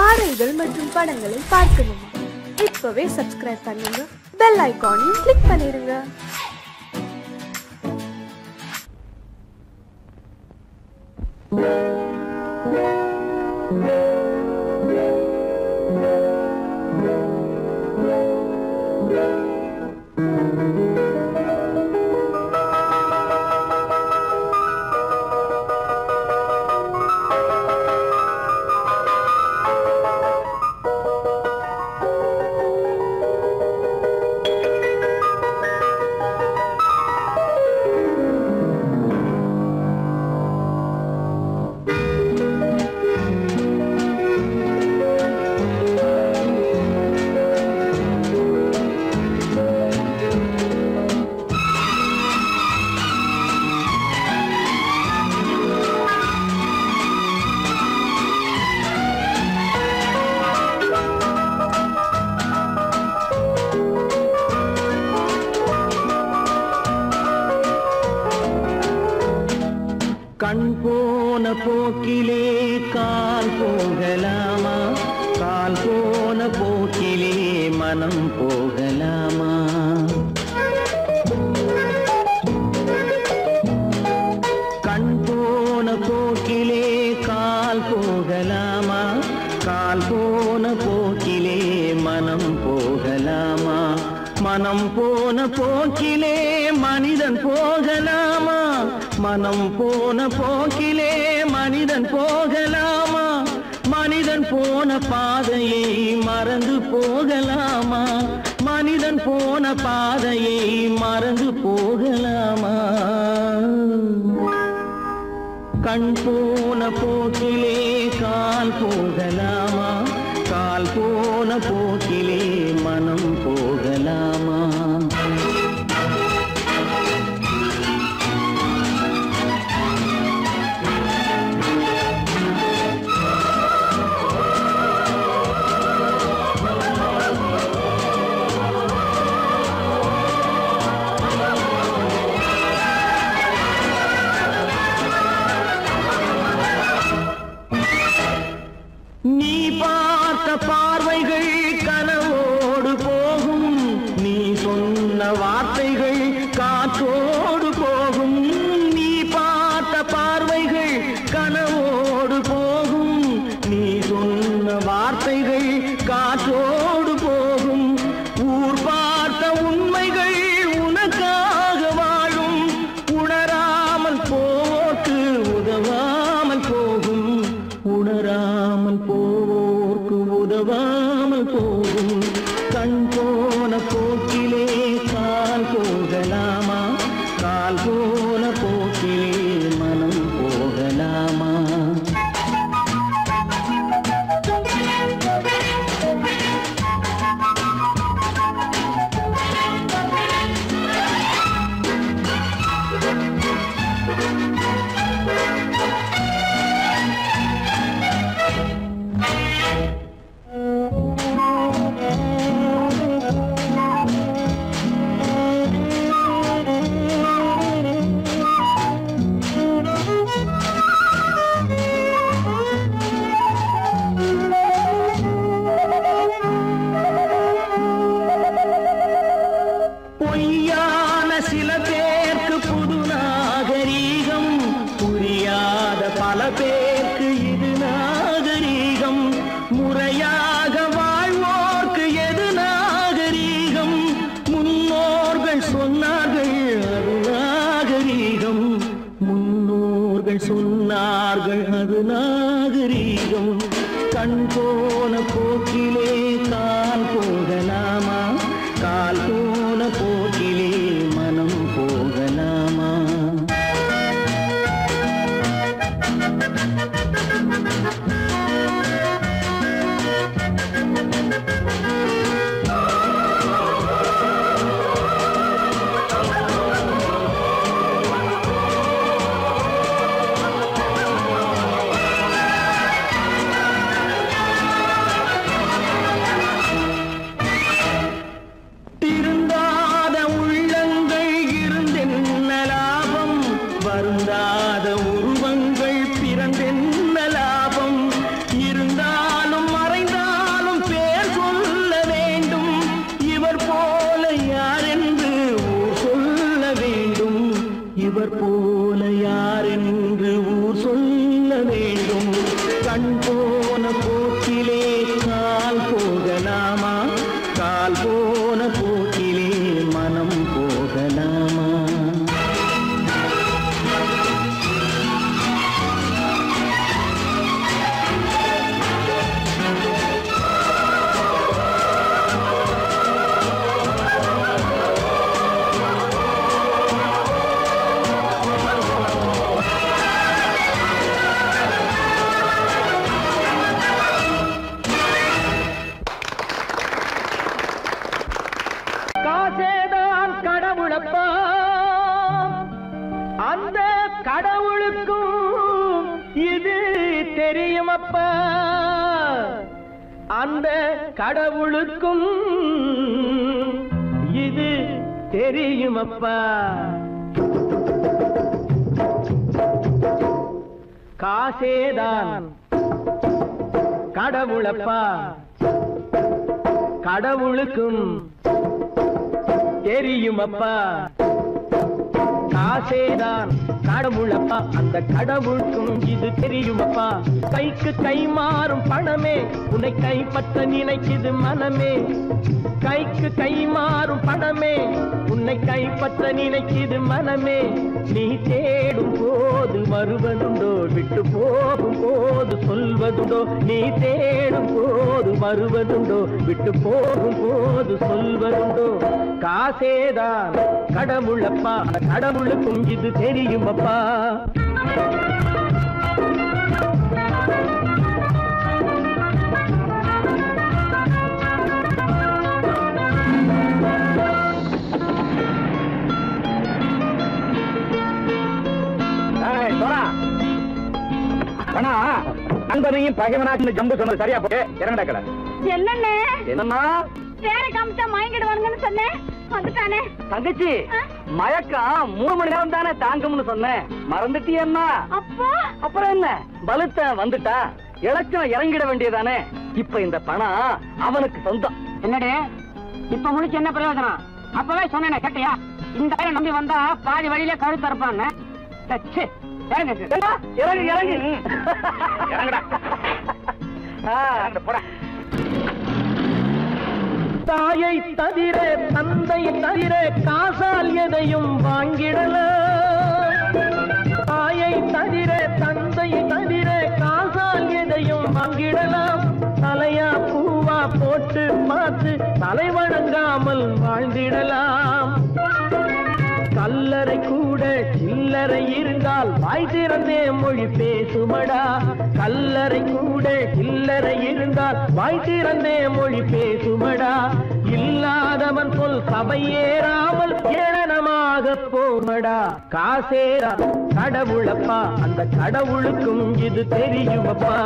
பாடல்கள் மற்றும் படங்களை பார்க்கணுமா? இப்பவே சப்ஸ்கிரைப் பண்ணுங்க, பெல் ஐகானையும் கிளிக் பண்ணிருங்க. கண் போன போக்கிலே கால் போகலாமா? கால் போன போக்கிலே மனம் போகலாமா? கண் போன போக்கிலே கால் போகலாமா? கால் போன போக்கிலே மனம் போகலாமா? மனம் போன போக்கிலே மனிதன் போகலாமா? மனம் போன போக்கிலே மனிதன் போகலாமா? மனிதன் போன பாதையை மறந்து போகலாமா? மனிதன் போன பாதையை மறந்து போகலாமா? கண் போன போக்கிலே கால் போகலாமா? கால் போன போக்கிலே மனம் போகலாமா? நீ பார்த்த பார்வைகள் கனவோடு போகும், நீ சொன்ன வார்த்தைகள் காற்றோடு போகும். நீ பார்த்த பார்வைகள் கனவோடு போகும், நீ சொன்ன வார்த்தைகள் காற்றோடு போகும். ஊர் பார்த்த உண்மைகள் உனக்காக வாழும், உணராமல் போக்கு உதவாமல் போகும். உணராமல் போவோர்க்கு உதவாமல் போகும். கண் போன போக்கிலே கால் போகலாமா? கால் போன போக்கிலே மனம் போகலாமா? பொய்யான சில பேருக்கு புது நாகரீகம், புரியாத பல பேருக்கு இது நாகரீகம். முறையாக வாழ்வோர்க்கு எது நாகரீகம்? முன்னோர்கள் சொன்னார்கள் அது நாகரீகம். முன்னோர்கள் சொன்னார்கள் அது நாகரீகம். கண் போன போக்கிலே கால் போகலாமா? கால் போன போக்கிலே மனம் போகலாமா? திருந்தாத தெரியுமப்பா அந்த கடவுளுக்கும் இது தெரியுமப்பா காசேதான் கடவுளப்பா கடவுளுக்கும் தெரியுமப்பா காசேதான் கடவுளப்பா அந்த கடவுளுக்கும் இது தெரியுமப்பா கைக்கு கை மாறும் பணமே உன்னை கைப்பற்ற நினைக்குது மனமே கைக்கு கை மாறும் பணமே உன்னை கைப்பற்ற நினைக்குது மனமே நீ தேடும் போது வருவதுண்டோ விட்டு போகும் போது சொல்வதுண்டோ நீ தேடும் போது வருவதுண்டோ விட்டு போகும் போது சொல்வதுண்டோ காசேதான் கடவுளப்பா கடவுளுக்கும் இது தெரியுமப்பா நண்பனையும் பகைவனாக்கு ஜம்பு சொன்னது சரியா போட்டு இறங்கடக்கல என்னண்ணே என்னன்னா வேற காமிச்சா மயங்கிடுவானுங்கன்னு சொன்னேன் வந்துட்டானே தங்கச்சி மயக்கம் 3 மணி நேரம் தானே தாங்கும்னு சொன்னேன் மறந்துட்டியம்மா அப்பா அப்புறம் என்ன பலுத்த வந்துட்டா இலச்சம் இறங்கிட வேண்டியதானே இப்ப இந்த பணம் அவனுக்கு சொந்தம் என்னடே இப்ப முடிச்சு என்ன பிரயோஜனம் அப்பவே சொன்னேனே கேட்டியா இந்த பையன் நம்பி வந்தா பாதி வழியில கழுத்து இருப்பான்னு இறங்கு இறங்கு இறங்குடா போடா தாயை தவிர தந்தையை தவிர காசால் எதையும் வாங்கிடலாம் தாயை தவிர தந்தையை தவிர காசால் எதையும் வாங்கிடலாம் தலையா பூவா போட்டு பார்த்து தலை வணங்காமல் வாழ்ந்திடலாம் கல்லறை கூட சில்லறை இருந்தால் வாய் திறந்தே மொழி பேசுமடா கல்லறை கூட சில்லறை இருந்தால் வாய் திறந்தே மொழி பேசுமடா இல்லாதவன் சொல் சபையேறாமல் ஏளனமாக போமடா காசேரா கடவுளப்பா அந்த கடவுளுக்கும் இது தெரியுமப்பா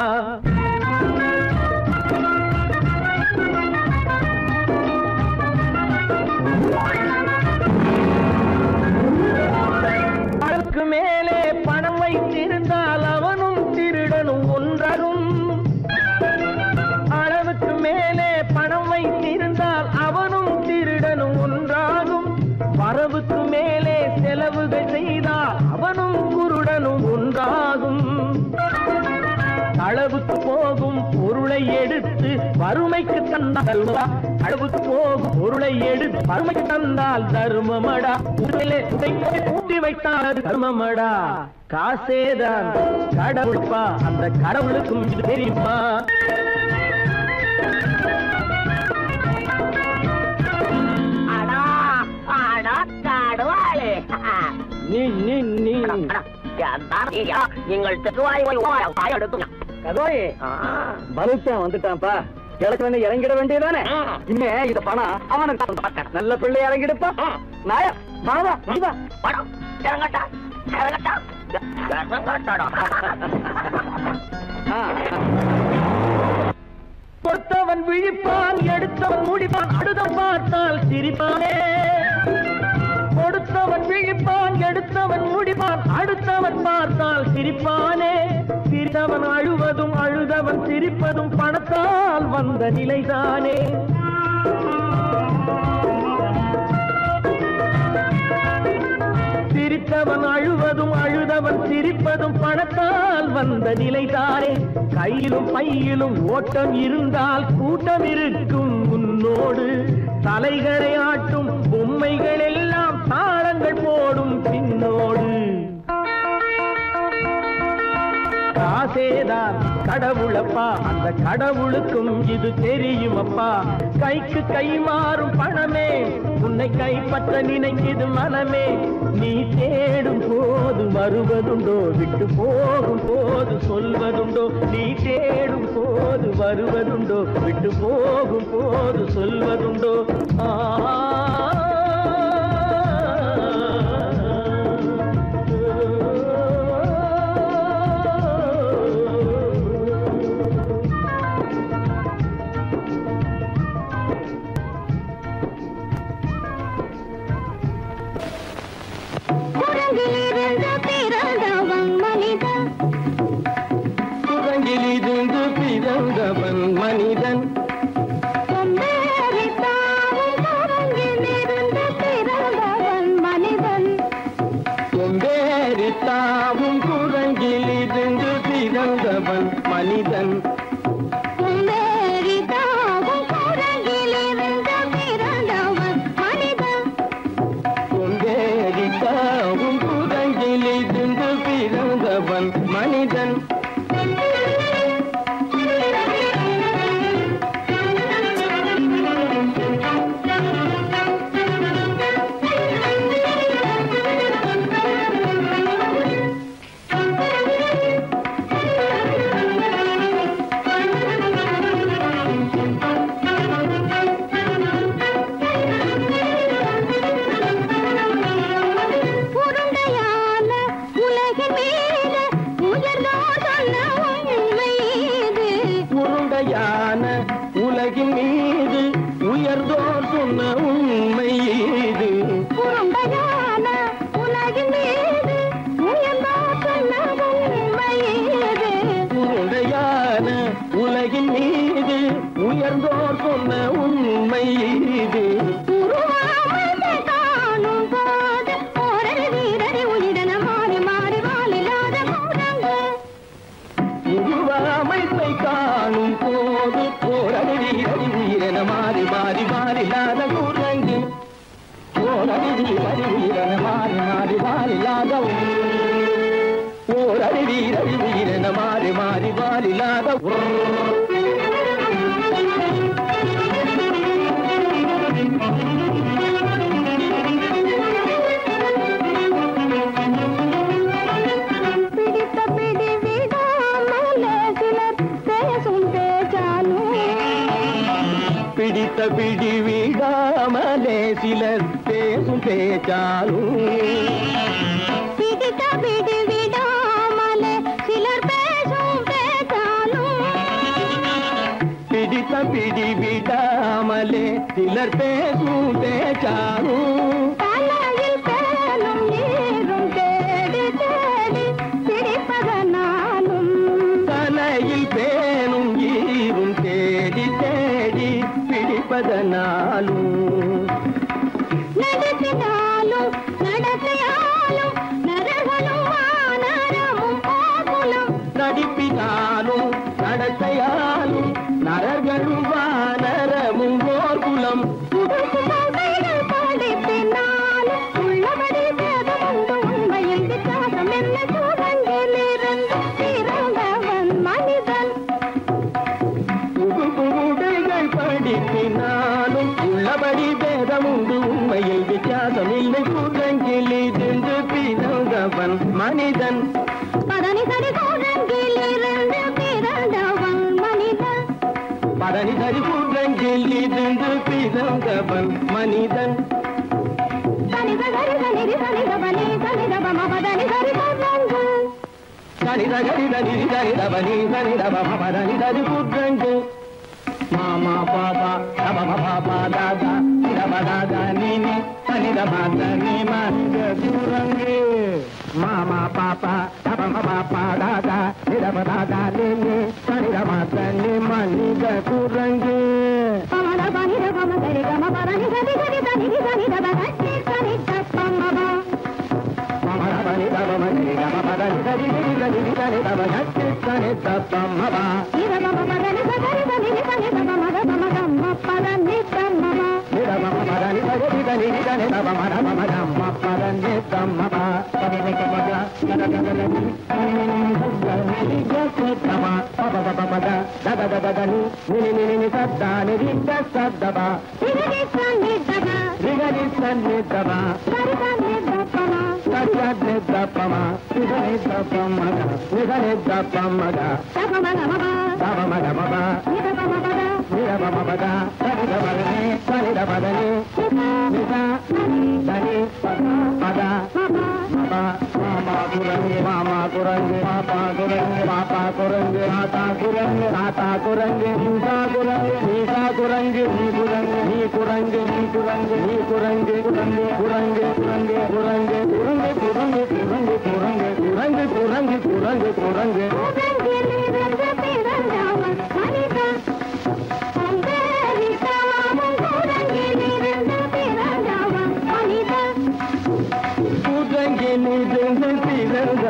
அதற்கு மேலே பணம் வைத்திருந்தால் அவனும் திருடனும் ஒன்றாகும் அளவுக்கு மேலே பணம் வைத்திருந்தால் அவனும் திருடனும் ஒன்றாகும் வரவுக்கு மேலே செலவுகள் செய்தால் அவனும் குருடனும் ஒன்றாகும் அளவுக்கு போகும் பொருளை எடுத்து வறுமைக்கு தந்தால் அளவுக்கு போகும் பொருளை எடுத்து வறுமைக்கு தந்தால் தர்மமடா ஊட்டி வைத்தால் தர்மமடா காசேதான் கடவுள்ப்பா அந்த கடவுளுக்கும் இது தெரியுமா நீ நீ நீ நீங்கள் கதோய் பலுத்தான் வந்துட்டான்ப்பா கிழக்கு இறங்கிட வேண்டியதானே இனிமே இத பணம் அவனுக்கு நல்ல பிள்ளை இறங்கிடுப்பா நாயா மாவா படம் இறங்கட்டா இறங்கட்டா கொடுத்தவன் விழிப்பான் எடுத்தவன் முடிப்பான் அடுத்தவன் பார்த்தால் சிரிப்பானே கொடுத்தவன் விழிப்பான் எடுத்தவன் முடிப்பான் அடுத்தவன் பார்த்தால் சிரிப்பானே சிரித்தவன் அழுவதும் அழுதவன் சிரிப்பதும் பணத்தால் வந்த நிலைதானே சிரித்தவன் அழுவதும் அழுதவன் சிரிப்பதும் பணத்தால் வந்த நிலைதானே கையிலும் பையிலும் ஓட்டம் இருந்தால் கூட்டம் இருக்கும் உன்னோடு தலைகளை ஆட்டும் பொம்மைகள் எல்லாம் தாளங்கள் போடும் பின்னோடு காசேதான் கடவுளப்பா அந்த கடவுளுக்கும் இது தெரியுமப்பா கைக்கு கை மாறும் பணமே உன்னை கைப்பற்ற நினைக்குது மனமே நீ தேடும் போது வருவதுண்டோ விட்டு போகும் போது சொல்வதுண்டோ நீ தேடும் போது வருவதுண்டோ விட்டு போகும் போது சொல்வதுண்டோ பிறந்தவன் மனிதன். கொம்பேறித்தாவும் குரங்கிலிருந்து பிறந்தவன் மனிதன். கொம்பேறித்தாவும் குரங்கிலிருந்து பிறந்தவன் மனிதன். உலகின் மீது உயர்ந்தோர் சொன்ன உண்மை இது. உலகின் மீது உயர்ந்தோர் சொன்ன உண்மை இது. உலகின் மீது உயர்ந்தோர் சொன்ன உண்மை இது. உருவாமைப்பை காணும் போது போரடி வீரடி உயிரென மாறி மாறி மாறில்லாத குரங்கு. போரடி வீரடி உயிரென மாறி மாறி மாறில்லாத ஓரடி வீரடி உயிரென மாறி மாறி மாறில்லாத பிடித்த பிடி விடாமலே சிலர் பேசும் பேச்சாலும். பிடித்த பிடி விடாமலே சிலர் பேசும் பேச்சாலும். பிடித்த பிடி விடாமலே சிலர் பேசும் பேச்சாலும். தலையில் பேனும் நீரும் தேடி தேடி பிடிப்பதனாலும். தலையில் பேனும் ஈரும் தேடி தேடி பிடிப்பதனாலும். நடத்தினாலும் நடத்தையாலும் நரகனும் வானரமும் போகுலம். நடிப்பினாலும் நடத்தையாலும் நரகனும் வானரமும் போகுலம். படிப்பினாலும் உள்ளபடி பேதமுண்டு உண்மையில் வித்தியாசம் என்ன சூழங்கிலிருந்து பிறந்தவன் மனிதன். படிப்பினாலும் உள்ளபடி பேதமுண்டு உண்மையில் வித்தியாசம் இல்லை குரங்கிலிருந்து பிறந்தவன் மனிதன். பதனி சரி குரங்கிலிருந்து பிறந்தவன் மனிதன். பதனி சரி குரங்கிலிருந்து பிறந்தவன் மனிதன். சனித கரித நிதி சனித பனி சனித பம பதனி சரி குரங்கு. சனித கரித நிதி சனித பனி சனித பம பதனி சரி குரங்கு. மாமா பாபா தப பாபா தாதா தப தாதா நீனி சனித பாத நீ மனித குரங்கு. மாமா பாபா தப பாபா தாதா தப தாதா நீனி சனித பாத நீ மனித குரங்கு. பமத பனித பம சரி கம பரணி சரி சரி தனி சனித பகட்டி சனித பம்மபா. பமத பனித பம சரி கம பரணி சரி சரி தனி சனித பகட்டி சனித பம்மபா. இத பம பரணி சரி தனி சனித பமத பமதம்ம பரணி தம்மபா. இத பம பரணி சரி தனி சனித பமத பமதம்ம பரணி தம்மபா. பமத பமத நதததனி நி ஜசதம பப பபத ததததனி நினி நினி சத்தானி ரித சத்தபா. ரிகதி சன்னிதபா ரிகதி சன்னிதபா சரிதனி தப்பம சரிதனி தப்பம ரிகதி தப்பமத ரிகதி தப்பமத தபமதமப தபமதமப நிதபமபத நிதபமபத சரிதபதனி சரிதபதனி நித தனி பத பப மாமா குரங்கு மாமா குரங்கு பாப்பா குரங்கு பாப்பா குரங்கு ஆத்தா குரங்கு ஆத்தா குரங்கு நீசா குரங்கு நீசா குரங்கு நீ குரங்கு நீ குரங்கு நீ குரங்கு நீ குரங்கு குரங்கு குரங்கு குரங்கு குரங்கு குரங்கு குரங்கு குரங்கு குரங்கு குரங்கு குரங்கு குரங்கு குரங்கு.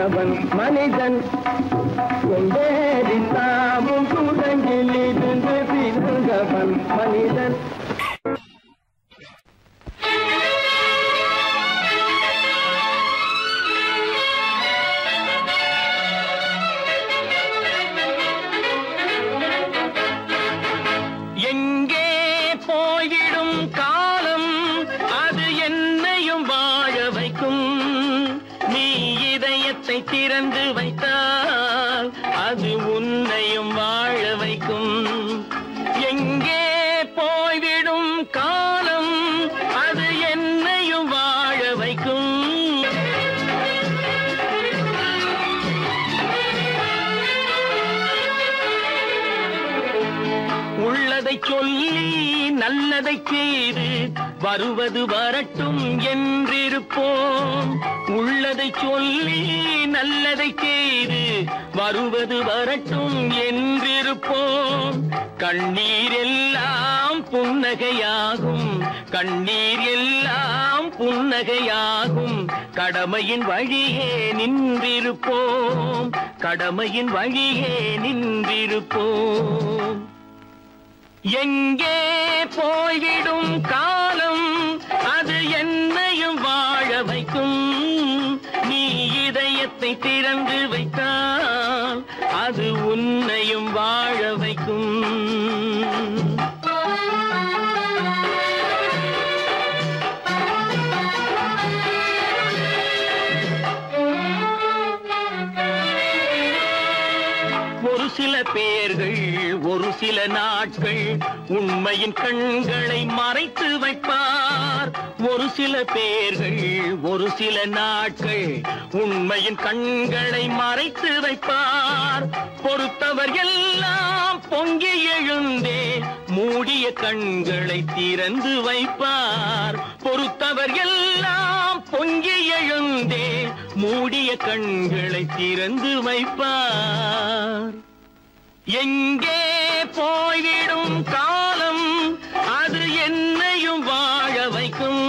பிறந்தவன் மனிதன் கொண்டேறி தாமும் குரங்கிலிருந்து பிறந்தவன் மனிதன். திறந்து வைத்தால் அது உன்னையும் வாழ வைக்கும். எங்கே போய்விடும் காலம் அது என்னையும் வாழ வைக்கும். உள்ளதை சொல்லி நல்லதை செய்து வருவது வரட்டும் என்றிருப்போம். உள்ளதை சொல்லி நல்லதை செய்து வருவது வரட்டும் என்றிருப்போம். கண்ணீர் எல்லாம் புன்னகையாகும், கண்ணீர் எல்லாம் புன்னகையாகும். கடமையின் வழியே நின்றிருப்போம், கடமையின் வழியே நின்றிருப்போம். எங்கே போய்விடும் காலம் அது என்னையும் வாழ வைக்கும். நீ இதயத்தை திறந்து வைத்தால் அது உன்னையும் வாழ வைக்கும். ஒரு சில பேர்கள் ஒரு சில நாட்கள் உண்மையின் கண்களை மறைத்து வைப்பார். ஒரு சில பேர்கள் ஒரு சில நாட்கள் உண்மையின் கண்களை மறைத்து வைப்பார். பொறுத்தவர் எல்லாம் பொங்கி எழுந்தே மூடிய கண்களை திறந்து வைப்பார். பொறுத்தவர் எல்லாம் பொங்கி எழுந்தே மூடிய கண்களை திறந்து வைப்பார். எங்கே போய்விடும் காலம் அது என்னையும் வாழ வைக்கும்.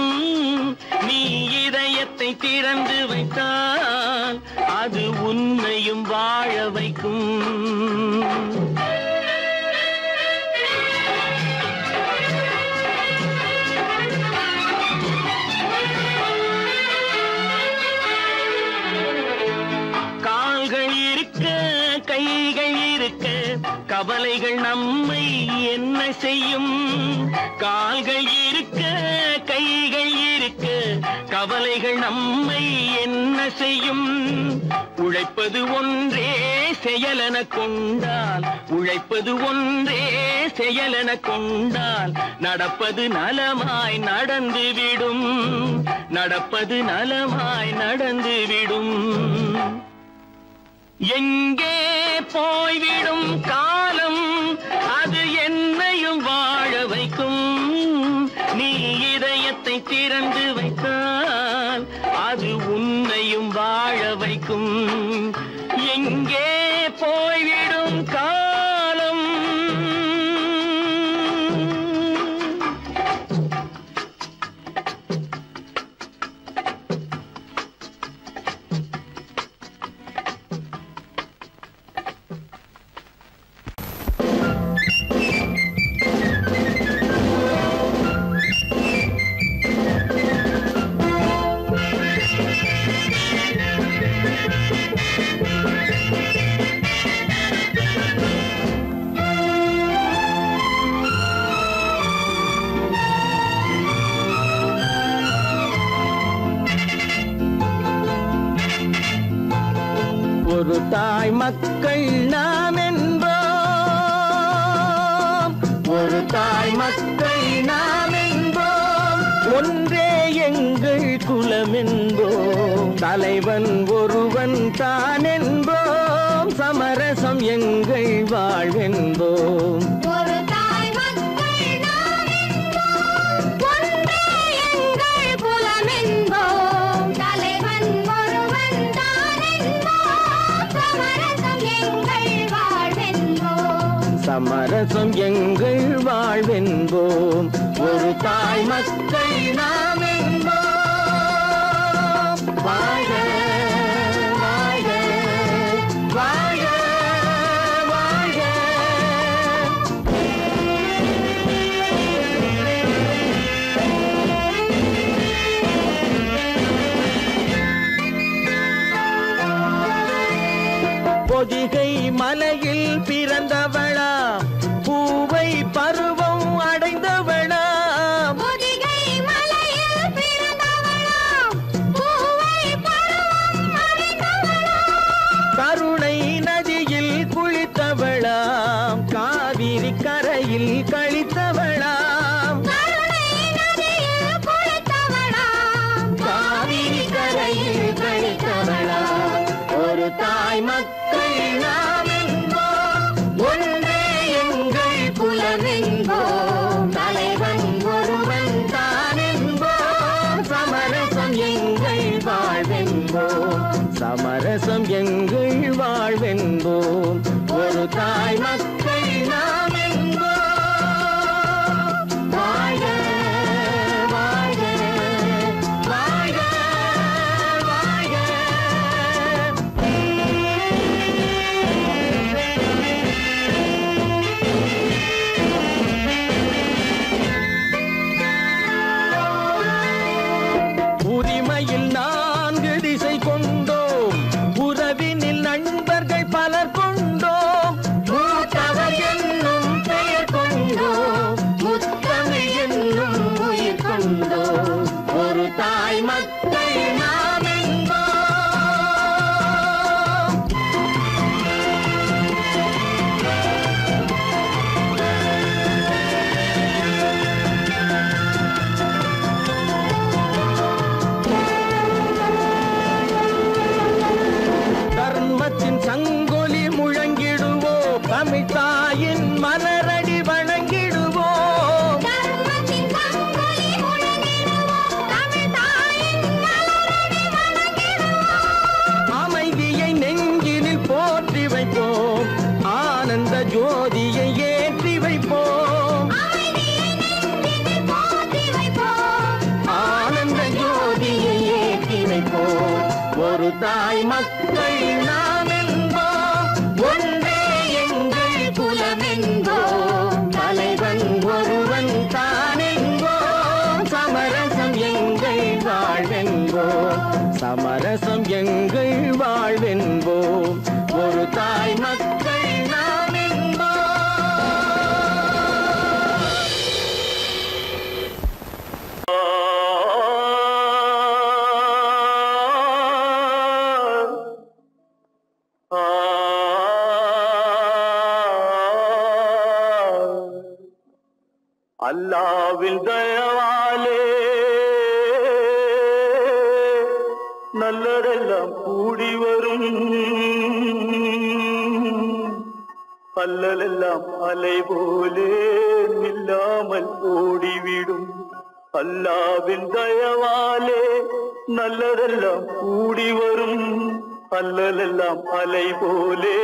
நீ இதயத்தை திறந்து வைத்தால் அது உன்னையும் வாழ வைக்கும். கால்கள் இருக்க கைகள் இருக்க கவலைகள் நம்மை என்ன செய்யும். கால்கள் இருக்க கைகள் இருக்க கவலைகள் நம்மை என்ன செய்யும். உழைப்பது ஒன்றே செயலென கொண்டால், உழைப்பது ஒன்றே செயலென கொண்டால் நடப்பது நலமாய் நடந்துவிடும், நடப்பது நலமாய் நடந்துவிடும். எங்கே போய்விடும் காலம் அது என்னையும் வாழ வைக்கும். நீ இதயத்தை திறந்து வைத்தால் அது உன்னையும் வாழ வைக்கும். எங்கே போய்விடும் காலம். ஒரு தாய் மக்கள் நாம் என்போம், ஒரு தாய் மக்கள் நாம் என்போம். ஒன்றே எங்கள் குலம் என்போம், தலைவன் ஒருவன் தான் என்போம். சமரசம் எங்கள் வாழ்வென்போம். ஒரு தாய் மக்கள் நாம் என்போம், ஒன்றே எங்கள் குலம் என்போம். தலைவன் ஒருவன் தான் என்போம். சமரசம் எங்கள் வாழ்வென்போம். சமரசம் எங்கள் வாழ்வென்போம். ஒரு தாய் மக்கள் நாம் என்போம். வாழ்க வாழ்க நதியில் கழித்தவளாம் காவிரி கரையில் கழித்தவளாம் ஒரு தாய் மக்கள் நாம் என்போம் ஒன்றே எங்கள் குலம் என்போம் தலைவன் ஒருவன் தான் என்போம் சமரசம் எங்கள் வாழ்வென்போம் சமரசம் எங்கள் வாழ்வென்போம் ஒரு தாய் மக்கள் நாம் என்போம் வாழ்க வாழ்க வாழ்க வாழ்க உரிமையில் 4 திசை கொண்டோம் உறவினில் நண்பர்கள் பலர் கொண்டோம் மூத்தவர் என்னும் பெயர் கொண்டோம் முத்தமிழ் என்னும் உயிர் கொண்டோம் ஒரு தாய் மக்கள் நாம் என்போம் தர்மத்தின் சங்கொலி முழங்கிடுவோம் தமிழ் தாயின் மலரடி வணங்கிடுவோம் அமைதியை நெஞ்சினில் போற்றி வைப்போம் ஆனந்த ஜோதியை ஏற்றி வைப்போம் ஆனந்த ஜோதியை ஏற்றி வைப்போம் ஒரு தாய் மக்கள் நாம் என்போம் ஒன்றே எங்கள் குலம் என்போம் தலைவன் ஒருவன் தான் என்போம் சமரசம் எங்கள் வாழ்வென்போம் சமரசம் எங்கள் வாழ்வென்போம் ஒரு தாய் மக்கள் நாம் என்போம் அல்லாவின் தயவாலே நல்லதெல்லாம் கூடி வரும் அல்லலெல்லாம் அலை போலே நில்லாமல் ஓடிவிடும் அல்லாவின் தயவாலே நல்லதெல்லாம் கூடி வரும் அல்லலெல்லாம் அலை போலே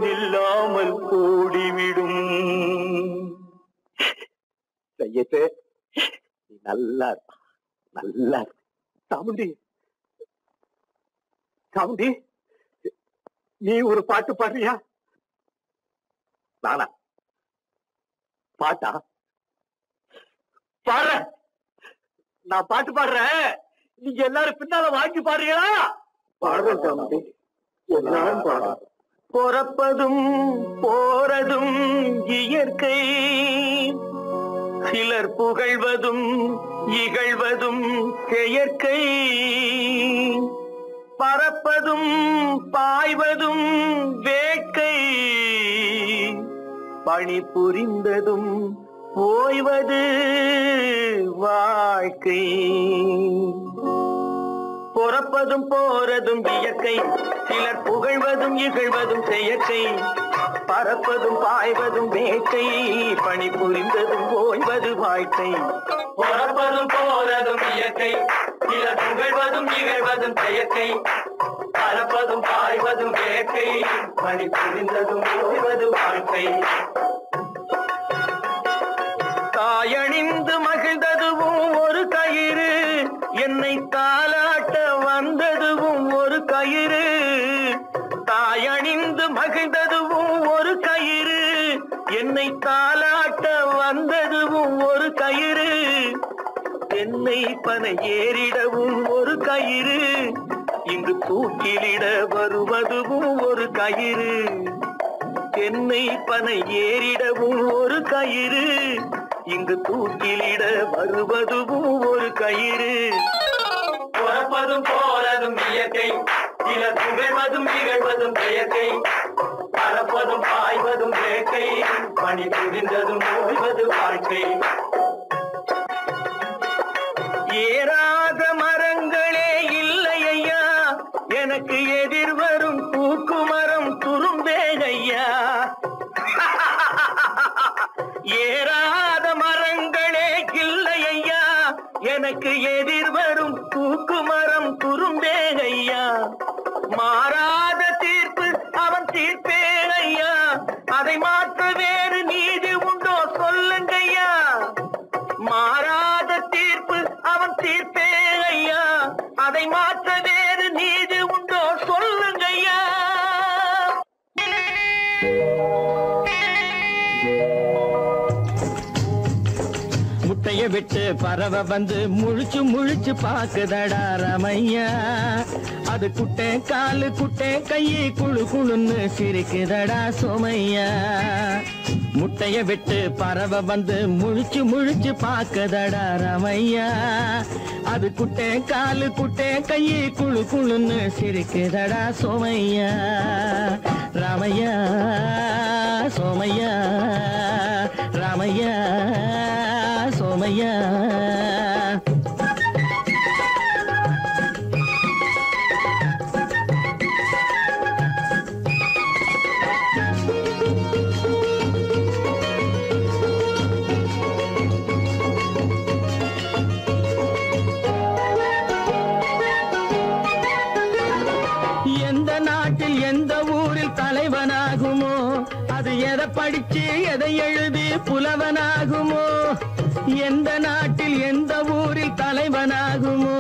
நில்லாமல் ஓடிவிடும் செய்யத்தே நல்லா நல்லா சாமுண்டி சாமுண்டி நீ ஒரு பாட்டு பாடுறியா நானா பாட்டா பாடுற நான் பாட்டு பாடுறேன் நீங்க எல்லாரும் பின்னால வாங்கி பாடுறீங்களா பாடுறேன் சாமுண்டி எல்லாரும் பாடுற பிறப்பதும் போறதும் இயற்கை சிலர் புகழ்வதும் இகழ்வதும் செயற்கை பறப்பதும் பாய்வதும் வேட்கை பணி புரிந்ததும் ஓய்வது வாழ்க்கை பிறப்பதும் போறதும் இயற்கை சிலர் புகழ்வதும் இகழ்வதும் செயற்கை பறப்பதும் பாய்வதும் வேட்கை பணி புரிந்ததும் ஓய்வது வாழ்க்கை பிறப்பதும் போறதும் இயற்கை சிலர் புகழ்வதும் இகழ்வதும் செயற்கை பறப்பதும் பாய்வதும் வேட்கை பணி புரிந்ததும் ஓய்வது வாழ்க்கை தாயணிந்து மகிழ்ந்ததுவும் ஒரு கயிறு என்னை தாலாட்ட வந்ததுவும் ஒரு கயிறு தாயணிந்து மகிழ்ந்ததுவும் ஒரு கயிறு என்னை தாலாட்ட வந்ததுவும் ஒரு கயிறு என்னை பனை ஏறிடவும் ஒரு கயிறு இங்கு தூக்கிலிட வருவதுவும் ஒரு கயிறு என்னை பனை ஏறிடவும் ஒரு கயிறு இங்கு தூக்கிலிட வருவதுவும் ஒரு கயிறு பிறப்பதும் போறதும் இயற்கை சிலர் புகழ்வதும் இகழ்வதும் செயற்கை பறப்பதும் பாய்வதும் வேட்டை பணி புரிந்ததும் ஓய்வது வாழ்க்கை ஏறாத மரங்களே இல்லை ஐயா எனக்கு எதிர் வரும் பூக்குமரம் துரும்பே ஐயா ஏறாத மரங்களே இல்லை ஐயா எனக்கு எதிர் வரும் பூக்குமரம் துரும்பே ஐயா மாறாத தீர்ப்பு அவன் தீர்ப்பே ஐயா அதை மாற்ற வேறு நீதி உண்டோ சொல்லுங்கய்யா மாறாத தீர்ப்பு அவன் தீர்ப்பே ஐயா அதை மாற்ற வேறு நீதி உண்டோ சொல்லுங்கய்யா முட்டைய விட்டு பறவை வந்து முழிச்சு முழிச்சு பாக்குதடா ரமையா அது குட்டை காலு குட்டை கையை குழு குழுன்னு சிரிக்குதடா சோமையா முட்டைய விட்டு பறவை வந்து முழிச்சு முழிச்சு பாக்குதடா ரமையா அது குட்டை காலு குட்டை கையை குழு குழுன்னு சிரிக்குதடா சோமையா ராமையா சோமையா ராமையா சோமையா எந்த நாட்டில் எந்த ஊரில் தலைவனாகுமோ அது எதை படிச்சு எதை எழுதி புலவனாகுமோ எந்த நாட்டில் எந்த ஊரில் தலைவனாகுமோ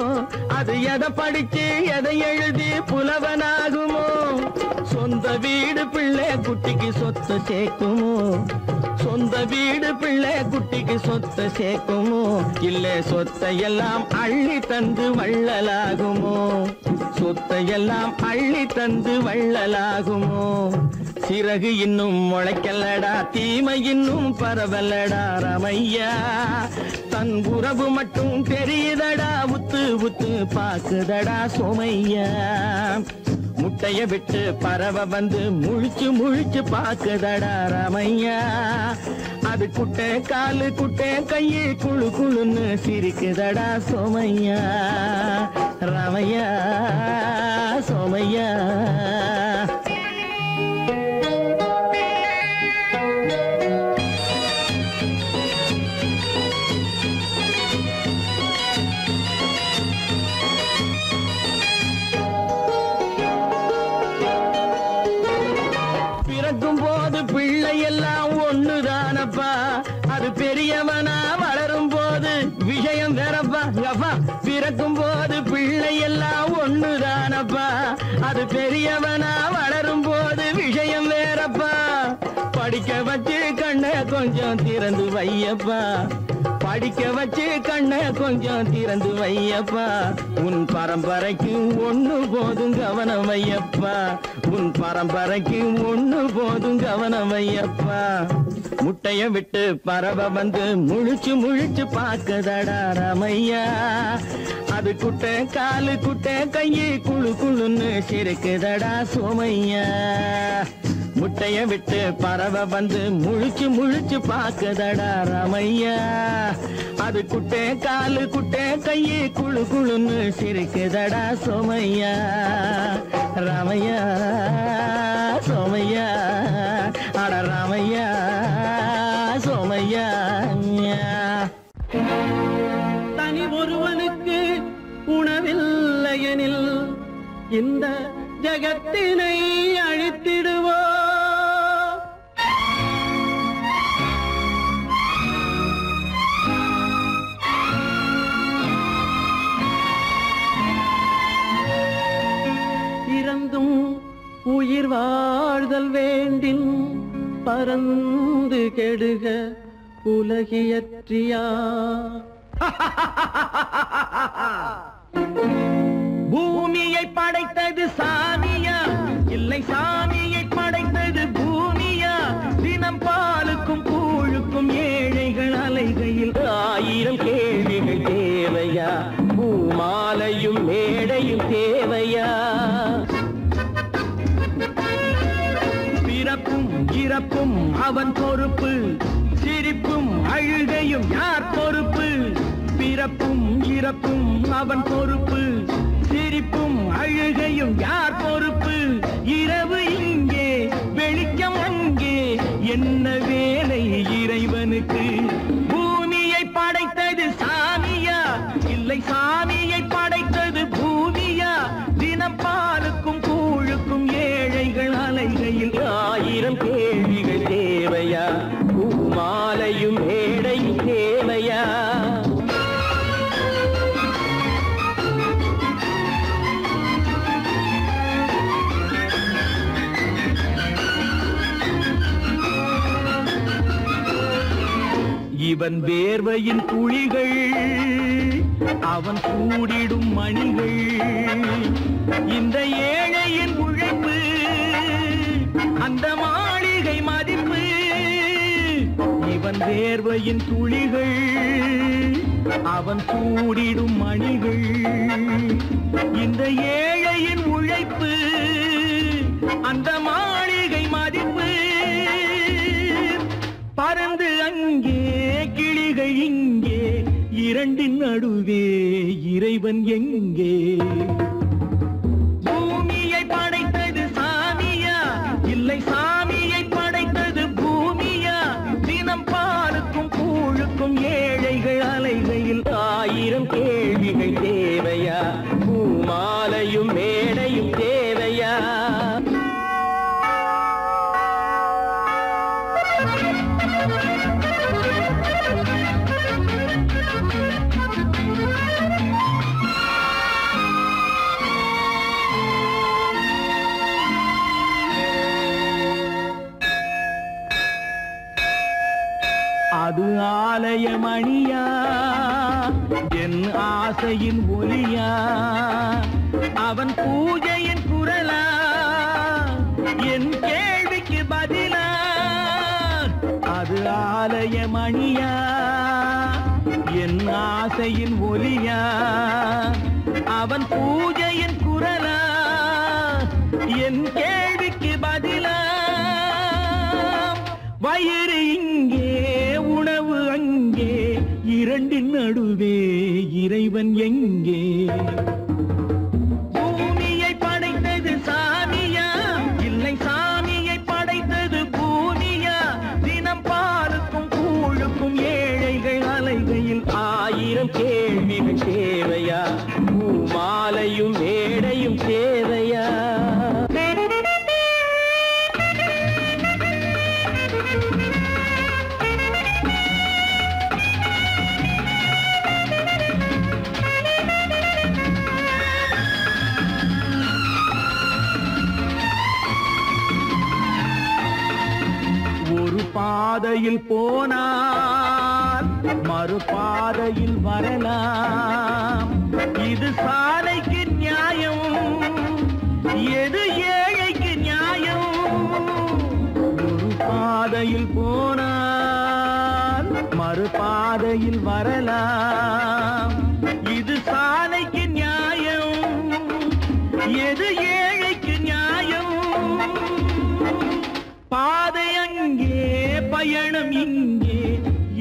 அது எதை படிச்சு எதை எழுதி புலவனாகுமோ சொந்த வீடு பிள்ளை குட்டிக்கு சொத்து சேர்க்குமோ சொந்த வீடு பிள்ளை குட்டிக்கு சொத்து சேர்க்குமோ இல்ல சொத்தை எல்லாம் அள்ளி தந்து வள்ளலாகுமோ சொத்தை எல்லாம் அள்ளி தந்து வள்ளலாகுமோ சிறகு இன்னும் முளைக்கல்லடா தீமை இன்னும் பரவலடா ரமையா தன் உறவு மட்டும் தெரியுதடா உத்து உத்து பாக்குதடா சோமையா முட்டைய விட்டு பறவை வந்து முழிச்சு முழிச்சு பாக்குதடா ரமையா அது குட்டை காலு குட்டை கையை குழு குழுன்னு சிரிக்குதடா சோமையா ரமையா சோமையா பிறக்கும் போது பிள்ளை எல்லாம் ஒண்ணுதானப்பா அது பெரியவனா வளரும் போது விஷயம் வேறப்பா அப்பா பிறக்கும் போது பிள்ளை எல்லாம் ஒண்ணுதானப்பா அது பெரியவனா வளரும் போது விஷயம் வேறப்பா படிக்க வச்சு கண்ணை கொஞ்சம் திறந்து வையப்பா படிக்க வச்சு கண்ணை கொஞ்சம் திறந்து வையப்பா உன் பரம்பரைக்கு ஒண்ணு போதும் கவனம் வையப்பா உன் பரம்பரைக்கு ஒண்ணு போதும் கவனம் வையப்பா முட்டைய விட்டு பறவை வந்து முழிச்சு முழிச்சு பாக்குதடா ரமையா அது குட்டை காலு குட்டை கையை குழு குழுன்னு சிரிக்குதடா சோமையா முட்டைய விட்டு பறவை வந்து முழிச்சு முழிச்சு பாக்குதடா ரமையா அது குட்டை காலு குட்டை கையை குழு குழுன்னு சிரிக்குதடா சோமையா ரமையா சோமையா அட ரமையா சோமையா தனி ஒருவனுக்கு உணவில்லையெனில் இந்த ஜகத்தினை அழித்திடுவோ இறந்தும் உயிர் வாழ்தல் வேண்டின் பறந்து கெடுக உலகியற்றியா பூமியை படைத்தது சாமியா இல்லை சாமியை படைத்தது பூமியா தினம் பாலுக்கும் கூழுக்கும் ஏழைகள் அலைகையில் 1000 கேள்விகள் தேவையா பூமாலையும் மேடையும் தேவையா பிறப்பு அவன் பொறுப்பு, சிரிப்பும் அழுகையும் யார் பொறுப்பு? பிறப்பும் இறப்பும் அவன் பொறுப்பு, சிரிப்பும் அழுகையும் யார் பொறுப்பு? இரவு இங்கே வெளிச்சம் அங்கே, என்ன வேலை இறைவனுக்கு? பூமியை படைத்தது சாமியா, இல்லை சாமியை படைத்தது பூமியா? தினம் பாலுக்கும் கூழுக்கும் ஏழைகள் அலைகையில் 1000 கேள்விகள் தேவையா? பூமாலையும் மேடையும் தேவையா? இவன் வேர்வையின் துளிகள், அவன் கூடிடும் மணிகள், இந்த ஏழையின் உழைப்பு, அந்த மாளிகை மதிப்பு. இவன் வேர்வையின் துளிகள், அவன் கூடிடும் மணிகள், இந்த ஏழையின் உழைப்பு, அந்த மாளிகை மதிப்பு. பறந்து அங்கே கிளிகள் இங்கே, இரண்டின் நடுவே இறைவன் எங்கே? பூமியை படைத்தது சாமியா, இல்லை சாமியை படைத்தது பூமியா? தினம் பாலுக்கும் கூழுக்கும் ஏழைகள் அலைகையில் 1000 கேள்விகள் தேவையா? பூமாலையும் மேடையும் தேவையா? அது ஆலயமணியா, என் ஆசையின் ஒலியா? அவன் பூஜையின் குரலா, என் கேள்விக்கு பதிலா? அது ஆலயமணியா, என் ஆசையின் ஒலியா? அவன் பூஜையின் குரலா, என் கேள்விக்கு பதிலா? வயிறு இங்கே உணவு அங்கே, இரண்டின் நடுவே இறைவன் எங்கே? பூமியை படைத்தது சாமியா, இல்லை சாமியை படைத்தது பூமியா? தினம் பாலுக்கும் கூழுக்கும் ஏழைகள் அலைகையில் 1000 கேள்விகள் தேவையா? பூமாலையும் மேடையும் தேவையா? பாதையில் போனால் மறுபாதையில் வரலாம். இது சாலைக்கு நியாயம், எது ஏழைக்கு நியாயம்? ஒரு பாதையில் போனால் மறுபாதையில் வரலாம். இது சாலைக்கு நியாயம், எது ஏழைக்கு நியாயம்? பாதை அங்கே பயணம் இங்கே,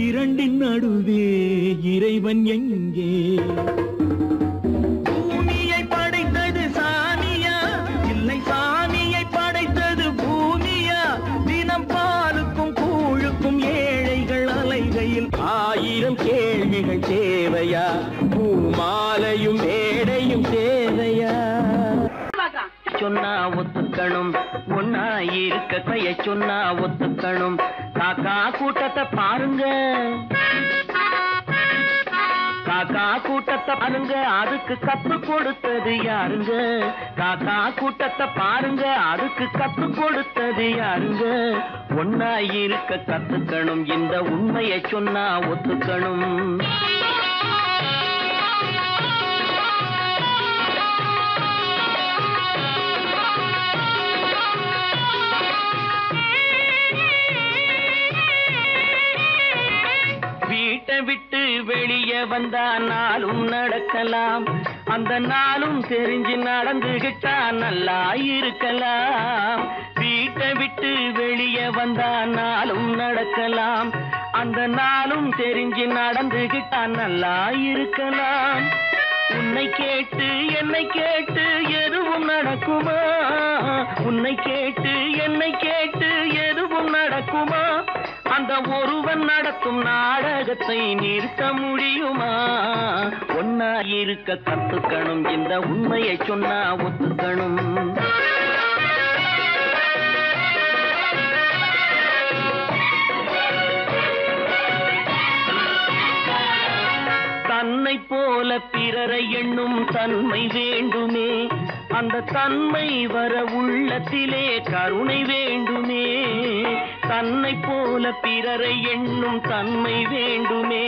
இரண்டின் நடுவே இறைவன் எங்கே? பூமியை படைத்தது சாமியா, இல்லை சாமியை படைத்தது பூமியா? தினம் பாலுக்கும் கூழுக்கும் ஏழைகள் அலைகையில் 1000 கேள்விகள் தேவையா? பூமாலையும் மேடையும் தேவையா? சொன்னா ஒத்துக்கணும், ஒன்னா இருக்க கைய சொன்னா ஒத்துக்கணும். காக்கா கூட்டத்தை பாருங்க, காக்கா கூட்டத்தை பாருங்க, அதுக்கு கத்து கொடுத்தது யாருங்க? காக்கா கூட்டத்தை பாருங்க, அதுக்கு கத்து கொடுத்தது யாருங்க? ஒன்னா இருக்க கத்துக்கணும், இந்த உண்மையை சொன்னா ஒத்துக்கணும். வீட்டை விட்டு வெளியே வந்தா நாளும் நடக்கலாம், அந்த நாளும் தெரிஞ்சு நடந்துகிட்டா நல்லா இருக்கலாம். வீட்டை வீட்டை விட்டு வெளியே வந்தா நாளும் நடக்கலாம், அந்த நாளும் தெரிஞ்சு நடந்துகிட்டா நல்லா இருக்கலாம். உன்னை கேட்டு என்னை கேட்டு எதுவும் நடக்குமா, உன்னை கேட்டு என்னை கேட்டு எதுவும் நடக்குமா, அந்த ஒருவன் நடத்தும் நாடகத்தை நிறுத்த முடியுமா? ஒன்னா இருக்க கத்துக்கணும், இந்த உண்மையை சொன்னா ஒத்துக்கணும். தன்னை போல பிறரை எண்ணும் தன்மை வேண்டுமே, அந்த தன்மை வர உள்ளத்திலே கருணை வேண்டுமே. தன்னை போல பிறரை எண்ணும் தன்மை வேண்டுமே,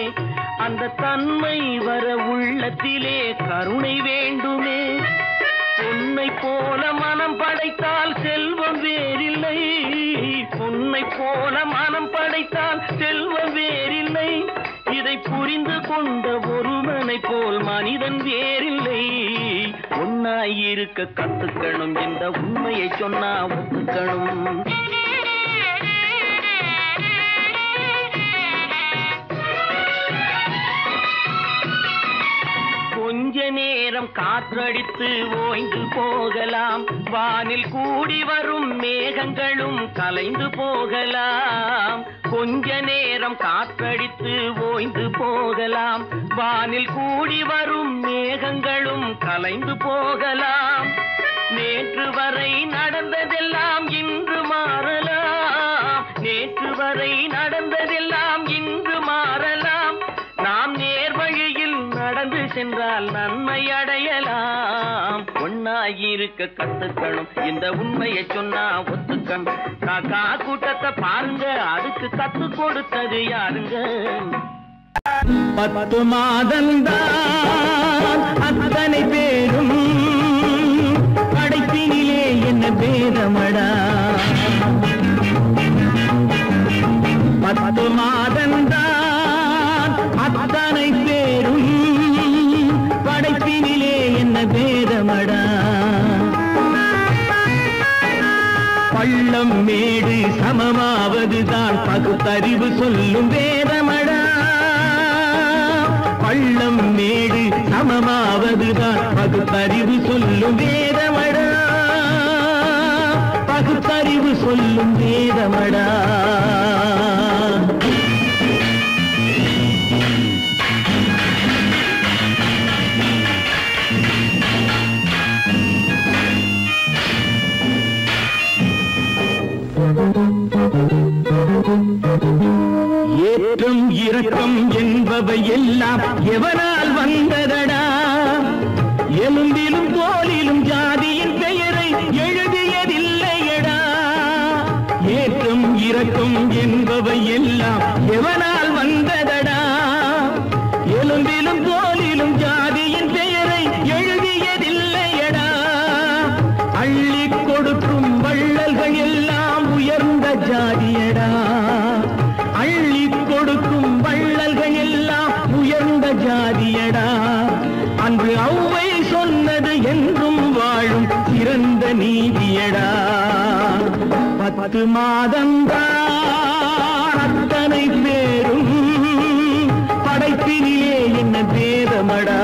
அந்த தன்மை வர உள்ளத்திலே கருணை வேண்டுமே. பொன்னை போல மனம் படைத்தால் செல்வம் வேறில்லை, பொன்னை போல மனம் படைத்தால் செல்வம் வேறில்லை. இதை புரிந்து கொண்ட ஒருவனை போல் மனிதன் வேறில்லை. ஒன்னாயிருக்க கத்துக்கணும், இந்த உண்மையை சொன்னா ஒத்துக்கணும். கொஞ்ச நேரம் காற்றடித்து ஓய்ந்து போகலாம், வானில் கூடி வரும் மேகங்களும் கலைந்து போகலாம். கொஞ்ச நேரம் காற்றடித்து ஓய்ந்து போகலாம், வானில் கூடி வரும் மேகங்களும் கலைந்து போகலாம். நேற்று வரை நடந்ததெல்லாம் இன்று மாறலாம், நேற்று வரை நடந்ததெல்லாம் இன்று மாறலாம். நாம் நேர் வழியில் நடந்து சென்றால் நன்மை அடையலாம். ஒன்னாயிருக்க கத்துக்கணும், இந்த உண்மையை சொன்னா ஒத்துக்கணும். காக்கா கூட்டத்தை பாருங்க, அதுக்கு கத்து கொடுத்தது யாருங்க? 10 மாதந்தான் அத்தனை பேரும் படைப்பினிலே என்ன பேதமடா. 10 மாதந்தான் அத்தனை பேரும் படைப்பினிலே என்ன பேதமடா. பள்ளம் மேடு சமமாவதுதான் பகுத்தறிவு சொல்லும் வேதமடா. பள்ளம் மேடு சமமாவதுதான் பகுத்தறிவு சொல்லும் வேதமடா, பகுத்தறிவு சொல்லும் வேதமடா. ஏற்றம் இரக்கம் என்பவை எல்லாம் எவனால் வந்ததடா. எலும்பிலும் தோலிலும் ஜாதியின் பெயரை எழுதியதில்லையடா. ஏற்றம் இரக்கம் என்பவை எல்லாம் எவனால் வந்ததடா. எலும்பிலும் தோலிலும் ஜாதியின் பெயரை எழுதியதில்லையடா. அள்ளி கொடுக்கும் வள்ளல்கள் எல்லாம் உயர்ந்த ஜாதியடா. அள்ளி கொடுக்கும் வள்ளல்கள் எல்லாம் உயர்ந்த ஜாதியடா. அன்று ஔவை சொன்னது என்றும் வாழும் சிறந்த நீதியடா. 10 மாதந்தான் அத்தனை பேரும் படைப்பினிலே என்ன பேதமடா.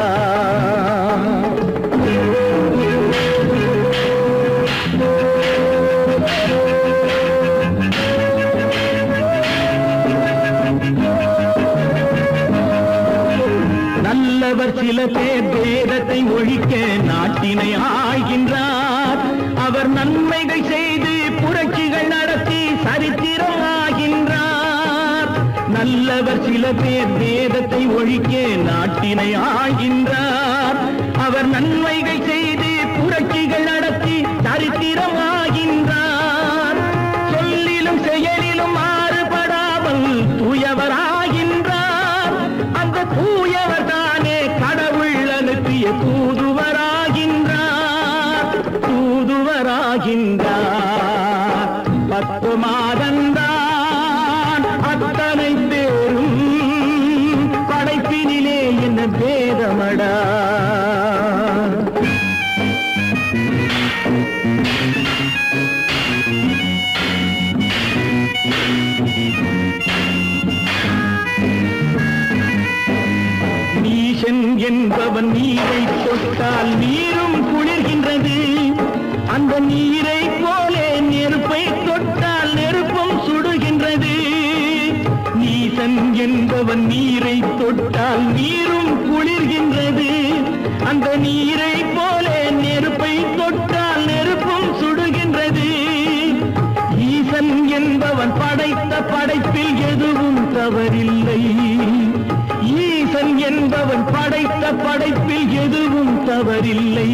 நல்லவர் சில பேர் வேதத்தை ஒழிக்க நாட்டினை ஆள்கின்றார். அவர் நன்மைகள் செய்து புரட்சிகள் நடத்தி சரித்திரம் ஆகின்றார். நல்லவர் சில பேர் வேதத்தை ஒழிக்க நாட்டினை ஆள்கின்றார். அவர் நன்மைகள் செய்து புரட்சிகள் நடத்தி சரித்திரம் ஆகின்றார். சொல்லிலும் செயலிலும் மாறுபடாமல் தூயவராகின்றார். அந்த தூயவர் தானே கடவுள் அனுப்பிய தூதுவராகின்றார், தூதுவராகின்றார். 10 மாதந்தான் அத்தனை பேரும் படைப்பினிலே என்ன பேதமடா. என்பவன் நீரை தொட்டால் நீரும் குளிர்கின்றது. அந்த நீரை போலே நெருப்பை தொட்டால் நெருப்பும் சுடுகின்றது. நீசன் என்பவன் நீரை தொட்டால் நீரும் குளிர்கின்றது. அந்த நீரை போலே நெருப்பை தொட்டால் நெருப்பும் சுடுகின்றது. ஈசன் என்பவன் படைத்த படைப்பில் எதுவும் தவறில்லை. ஈசன் என்பவன் படைத்த படைப்பில் எதுவும் தவறில்லை.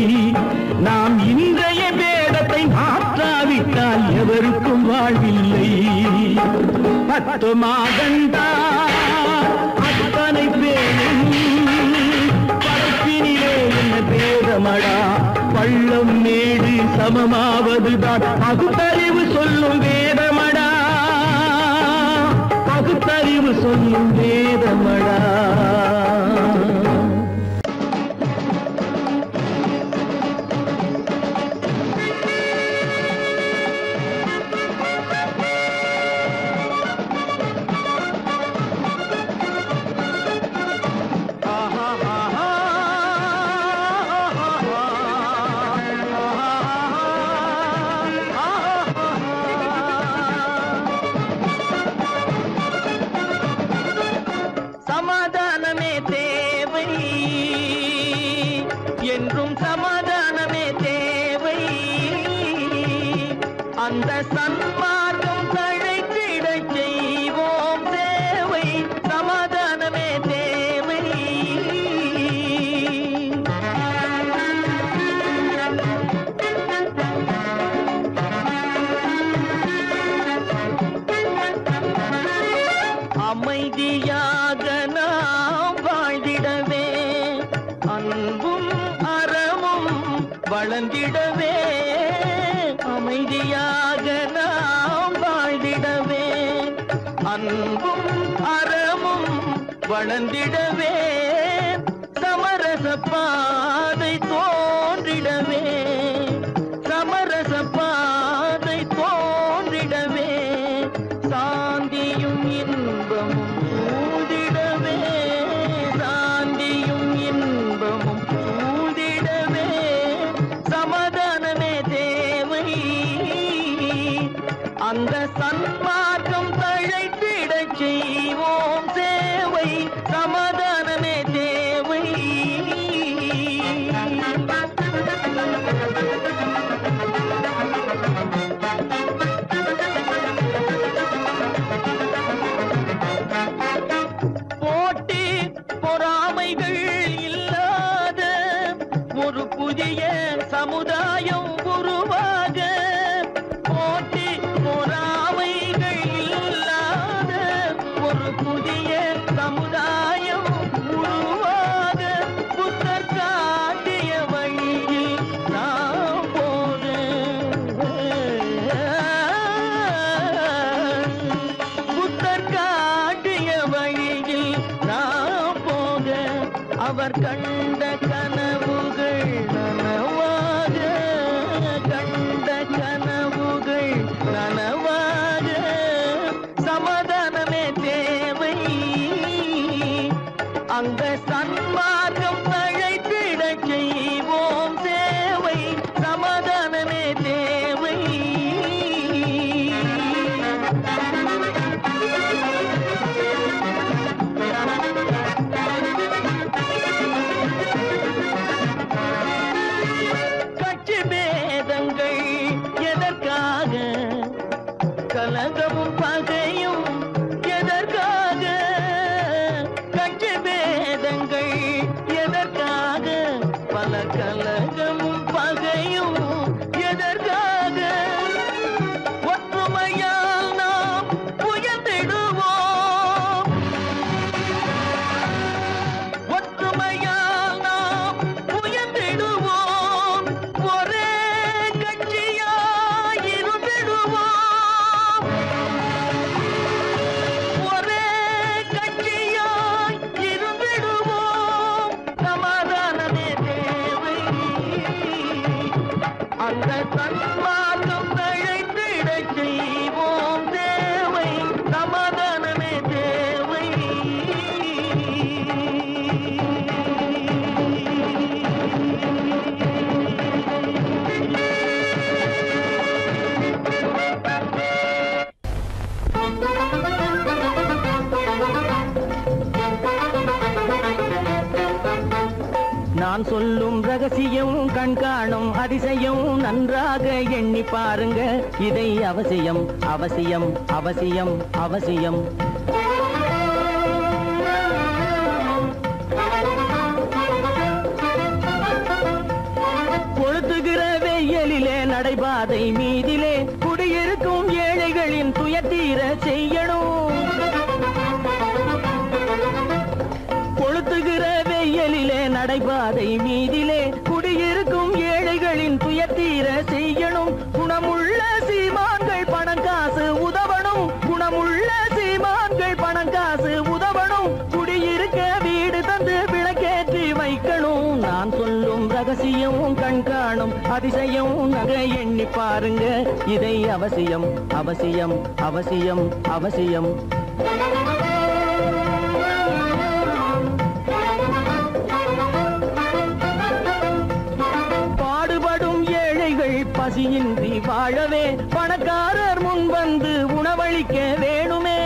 நாம் இன்றைய வேடத்தை மாற்றாவிட்டால் எவருக்கும் வாழ்வில்லை. 10 மாதந்தா அத்தனை பேரும் படைப்பினிலே என்ன பேதமடா. பள்ளம் மேடு சமமாவதுதான் பகுத்தறிவு சொல்லும் வேதமடா. பகுத்தறிவு சொல்லும் வேதமடா. சமாதானமே தேவை என்றும் சமாதானமே தேவை. அந்த சன்மார்க்கம் தழைத்திடச் செய்வோம் சேவை. சமாதானமே தேவை. அமைதியாக நாம் வாழ்ந்திடவே அன்பும் அறமும் வளர்ந்திடவே. அமைதியாக நாம் வாழ்ந்திடவே அன்பும் அறமும் வளர்ந்திடவே. சமரச பாதை தோன்றிடவே. சமரச பாதை தோன்றிடவே. சாந்தியும் இன்பமும் சூழ்ந்திடவே. சாந்தியும் இன்பமும் சூழ்ந்திடவே. சமாதானமே தேவை. அந்த சன்மார்க்கம் தழைத்திடச் செய்வோம் சேவை. சமாதானமே தேவை. போட்டி பொறாமைகள் இல்லாத ஒரு புதிய சமுதாயம் உருவாக. போட்டி பொறாமைகள் இல்லாத ஒரு புதிய சமுதாயம் உருவாக. புத்தர் காட்டிய வழியில் நாம் போக. புத்தர் காட்டிய வழியில் நாம் போக. அவர் கண்ட கனவுகள் நனவாக. கண்ட கனவுகள் நனவாக. சமாதானமே தேவை. அந்த சன்மார்க்கம் தழைத்திடச் செய்வோம் சேவை. சமாதானமே தேவை. கட்சி பேதங்கள் எதற்காக? கலகமும் பகையும் எதற்காக? கட்சி பேதங்கள் எதற்காக? பல கலகமும் பகையும் எதற்காக? ஒற்றுமையால் நாம் உயர்ந்திடுவோம். ஒற்றுமையால் நாம் உயர்ந்திடுவோம். ஒரே கட்சியாய் இருந்திடுவோம். ஒரே கட்சியாய் இருந்திடுவோம். சமாதானமே தேவை. அந்த சன்மார்க்கம் தழைத்திடச் செய்வோம் தேவை. சமாதானமே தேவை. நான் சொல்லும் ரகசியம் கண்காணும் அதிசயம் நன்றாக எண்ணி பாருங்க இதை அவசியம் அவசியம் அவசியம் அவசியம் கொளுத்துகிற வெயிலிலே நடைபாதை மீதிலே குடியிருக்கும் ஏழைகளின் துயத்தீர செய்யணும் கொளுத்துகிற வெயிலிலே நடைபாதை மீதிலே குடியிருக்கும் ஏழைகளின் துயத்தீர செய்யணும் குணமுள்ள சீமான்கள் பணம் காசு உதவணும் குணமுள்ள சீமான்கள் பணம் காசு உதவணும் குடியிருக்க வீடு தந்து விளக்கேற்றி வைக்கணும் நான் சொல்லும் ரகசியம் கண்காணும் அதிசயம் நகை எண்ணி பாருங்க இதை அவசியம் அவசியம் அவசியம் அவசியம் பாடுபடும் ஏழைகள் பசியின்றி வாழவே பணக்காரர் முன் வந்து உணவளிக்க வேணுமே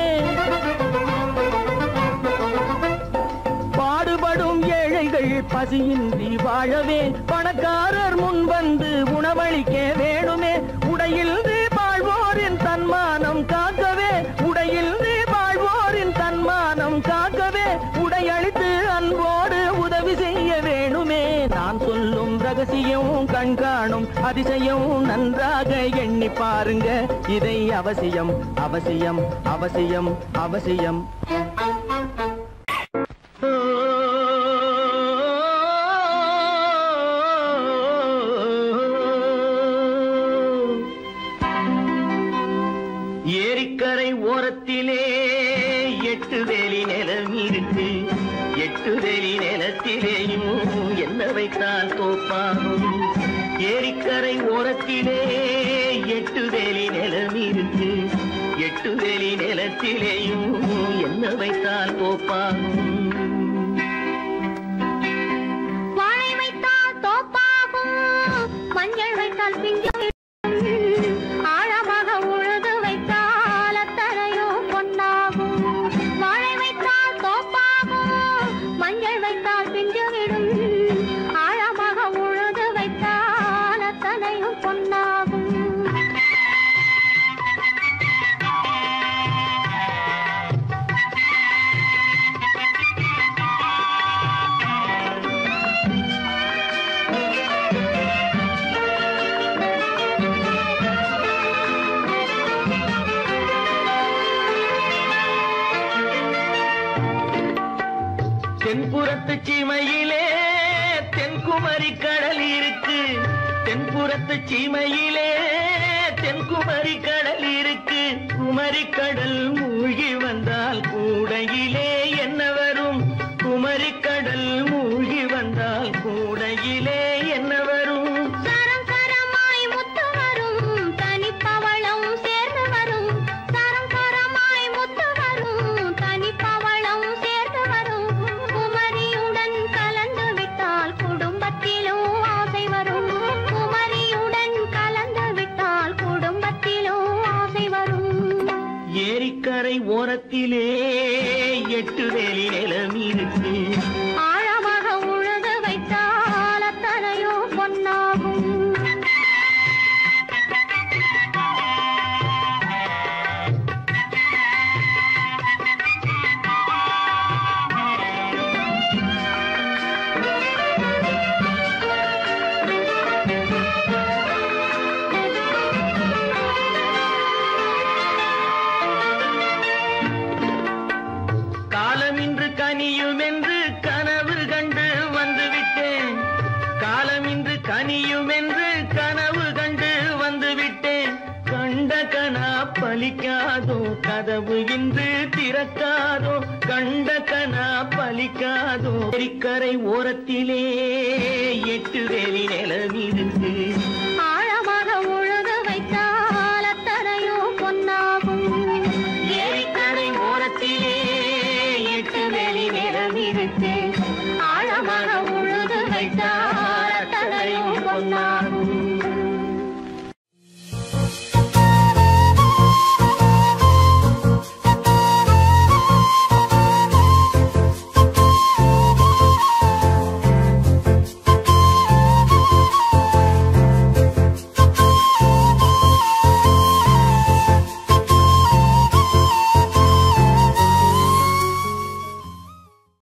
பாடுபடும் ஏழைகள் பசியின்றி வாழவே பணக்காரர் முன் வந்து உணவளிக்க வேணுமே உடையில் வாழ்வோரின் தன்மானம் காக்கவே உடையில் வாழ்வோரின் தன்மானம் காக்கவே உடையளித்து அன்போடு உதவி செய்ய வேணுமே நான் சொல்லும் ரகசியம் கண்காணும் அதிசயம் நன்றாக எண்ணி பாருங்க இதை அவசியம் அவசியம் அவசியம் அவசியம் ஏரிக்கரை ஓரத்திலே 8 வேலி நிலம் இருக்கு 8 வேலி நிலத்திலேயும் என்ன வைத்தால் தோப்பாகும் ஏரிக்கரை ஓரத்திலே 8 வேலி நிலம் இருக்கு 8 வேலி நிலத்திலேயும் என்ன வைத்தால் தோப்பாகும் வாழை வைத்தால் தோப்பாகும் மஞ்சள் வைத்தால் பிஞ்சு ஆழமாக உழுது வைத்தால் அத்தனையோ பொன்னாகும் வாழை வைத்தால் தோப்பாகும் மஞ்சள் வைத்தால் பிஞ்சு விடும் ஆழமாக உழுது வைத்தால் அத்தனையும் பொன்னாகும் தென்புறத்து சீமையிலே தென்குமரி கடல் இருக்கு தென்புறத்து சீமையிலே தென்குமரி கடல் இருக்கு குமரி கடல் மூழ்கி வந்தால் கூடையிலே என்ன வரும் குமரி கடல் மூழ்கி வந்தால் கூடையிலே என்ன வரும் சரம் சரமாய் முத்து வரும் தனிப்பவளம் சேர்ந்து வரும் சரம் சரமாய் முத்து வரும் தனிப்பவளம் சேர்ந்து வரும் குமரியுடன் கலந்து விட்டால் குடும்பத்திலும் ஆசை வரும் குமரியுடன் கலந்து விட்டால் குடும்பத்திலும் ஆசை வரும் ஏரிக்கரை ஓரத்திலே 8 வேலி நிலம் இருக்கு ஆழமாக உழுது வைத்தால் அத்தனையோ பொன்னாகும் காலமின்று கனியும் என்று கனவு கண்டு வந்துவிட்டேன் காலமின்று கனியும் என்று கனவு கண்டு வந்துவிட்டேன் கண்ட கனா பலிக்காதோ கதவு இன்று திறக்காதோ கண்ட கனா பலிக்காதோ ஏரிக்கரை ஓரத்திலே 8 வேலி நிலம் இருக்கு ஆழமாக உழுது வைத்தால் அத்தனையோ பொன்னாகும் ஏரிக்கரை ஓரத்திலே 8 வேலி நிலம் இருக்கு ஆழமாக உழுது வைத்தால் அத்தனையோ பொன்னாகும்